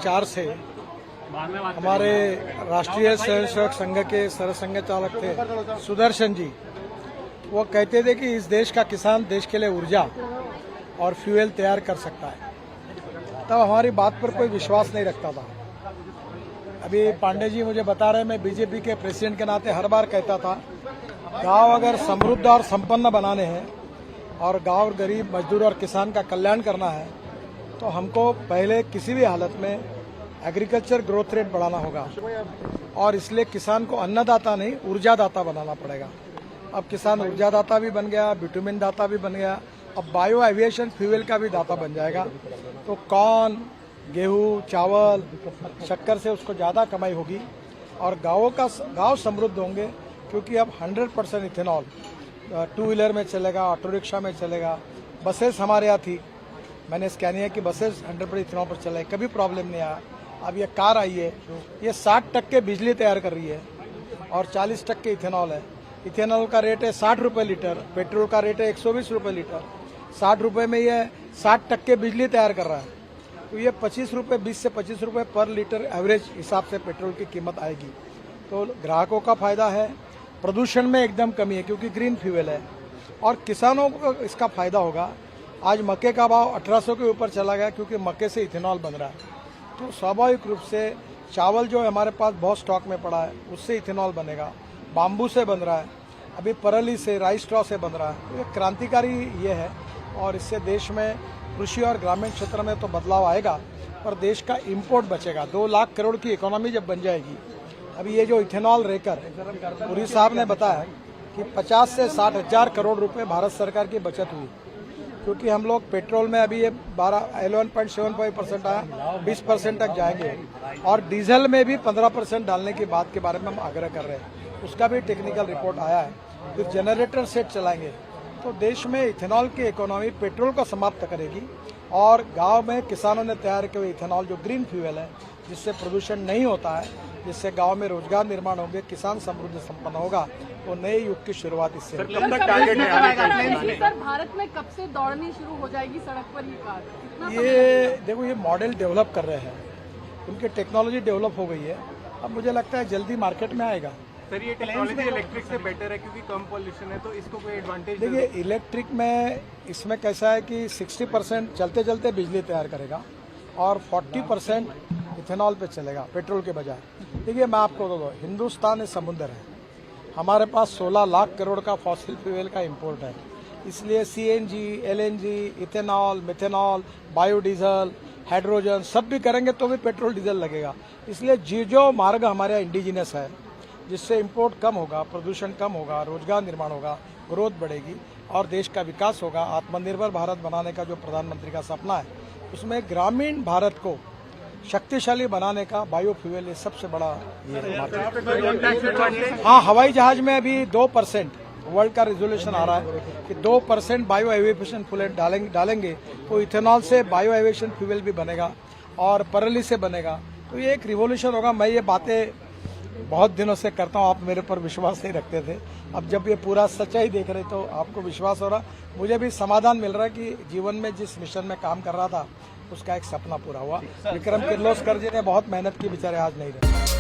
2004 से हमारे राष्ट्रीय स्वयंसेवक संघ के सरसंघ चालक थे सुदर्शन जी, वो कहते थे कि इस देश का किसान देश के लिए ऊर्जा और फ्यूल तैयार कर सकता है। तब हमारी बात पर कोई विश्वास नहीं रखता था। अभी पांडे जी मुझे बता रहे, मैं बीजेपी के प्रेसिडेंट के नाते हर बार कहता था, गांव अगर समृद्ध और संपन्न बनाने हैं और गांव गरीब मजदूर और किसान का कल्याण करना है तो हमको पहले किसी भी हालत में एग्रीकल्चर ग्रोथ रेट बढ़ाना होगा और इसलिए किसान को अन्नदाता नहीं ऊर्जादाता बनाना पड़ेगा। अब किसान ऊर्जादाता भी बन गया, बिटुमिन दाता भी बन गया, अब बायो एविएशन फ्यूल का भी दाता बन जाएगा। तो कॉर्न, गेहूं, चावल, शक्कर से उसको ज़्यादा कमाई होगी और गांव समृद्ध होंगे, क्योंकि अब 100% इथेनॉल टू व्हीलर में चलेगा, ऑटो रिक्शा में चलेगा। बसेस हमारे यहाँ थी, मैंने स्कैनिया की बसेस 100% इथेनॉल पर चले, कभी प्रॉब्लम नहीं आया। अब ये कार आई है, ये 60% बिजली तैयार कर रही है और 40% इथेनॉल है। इथेनॉल का रेट है 60 रुपये लीटर, पेट्रोल का रेट है 120 रुपये लीटर। 60 रुपये में ये 60% बिजली तैयार कर रहा है, तो ये 25 रुपये, 20 से 25 रुपये पर लीटर एवरेज हिसाब से पेट्रोल की कीमत आएगी। तो ग्राहकों का फायदा है, प्रदूषण में एकदम कमी है क्योंकि ग्रीन फ्यूल है, और किसानों को इसका फायदा होगा। आज मक्के का भाव 1800 के ऊपर चला गया क्योंकि मक्के से इथेनॉल बन रहा है। तो स्वाभाविक रूप से चावल जो हमारे पास बहुत स्टॉक में पड़ा है उससे इथेनॉल बनेगा, बाम्बू से बन रहा है, अभी परली से, राइस स्ट्रॉ से बन रहा है। तो ये क्रांतिकारी ये है और इससे देश में कृषि और ग्रामीण क्षेत्र में तो बदलाव आएगा, पर देश का इंपोर्ट बचेगा। 2 लाख करोड़ की इकोनॉमी जब बन जाएगी, अभी ये जो इथेनॉल रेकर पुरी साहब ने बताया कि 50 से 60 हजार करोड़ रुपए भारत सरकार की बचत हुई, क्योंकि हम लोग पेट्रोल में अभी ये 11.75% आया, 20% तक जाएंगे और डीजल में भी 15% डालने की बात के बारे में हम आग्रह कर रहे हैं। उसका भी टेक्निकल रिपोर्ट आया है। फिर जनरेटर सेट चलाएंगे तो देश में इथेनॉल की इकोनॉमी पेट्रोल को समाप्त करेगी और गांव में किसानों ने तैयार किए हुए इथेनॉल जो ग्रीन फ्यूल है, जिससे प्रदूषण नहीं होता है, जिससे गांव में रोजगार निर्माण होंगे, किसान समृद्ध संपन्न होगा, तो नए युग की शुरुआत इससे। सर, भारत में कब से दौड़नी शुरू हो जाएगी सड़क पर ये कार? ये देखो, ये मॉडल डेवलप कर रहे हैं, उनकी टेक्नोलॉजी डेवलप हो गई है, अब मुझे लगता है जल्दी मार्केट में आएगा। सर, ये टेक्नोलॉजी इलेक्ट्रिक से बेटर है क्योंकि कम पॉल्यूशन है, तो इसको कोई एडवांटेज? देखिए, इलेक्ट्रिक में इसमें कैसा है कि 60% चलते चलते बिजली तैयार करेगा और 40% इथेनॉल पे चलेगा पेट्रोल के बजाय। देखिए, मैं आपको बता दूं, हिंदुस्तान एक समुद्र है, हमारे पास 16 लाख करोड़ का फॉसिल फ्यूल का इंपोर्ट है, इसलिए CNG, LNG, ethanol, methanol, biodiesel, hydrogen सब भी करेंगे तो भी पेट्रोल डीजल लगेगा। इसलिए जो मार्ग हमारे यहाँ इंडिजिनस है, जिससे इंपोर्ट कम होगा, प्रदूषण कम होगा, रोजगार निर्माण होगा, ग्रोथ बढ़ेगी और देश का विकास होगा। आत्मनिर्भर भारत बनाने का जो प्रधानमंत्री का सपना है, उसमें ग्रामीण भारत को शक्तिशाली बनाने का बायोफ्यूल ये सबसे बड़ा ये मार्केट। हाँ, हवाई जहाज में अभी 2% वर्ल्ड का रेजोल्यूशन आ रहा है कि 2% बायो एविएशन फ्यूल डालेंगे तो इथेनॉल से बायो एविएशन फ्यूल भी बनेगा और परली से बनेगा। तो ये एक रिवोल्यूशन होगा। मैं ये बातें बहुत दिनों से करता हूँ, आप मेरे पर विश्वास नहीं रखते थे, अब जब ये पूरा सच्चाई देख रहे तो आपको विश्वास हो रहा, मुझे भी समाधान मिल रहा है कि जीवन में जिस मिशन में काम कर रहा था उसका एक सपना पूरा हुआ। विक्रम किर्लोस्कर जी ने बहुत मेहनत की, बेचारे आज नहीं रहे।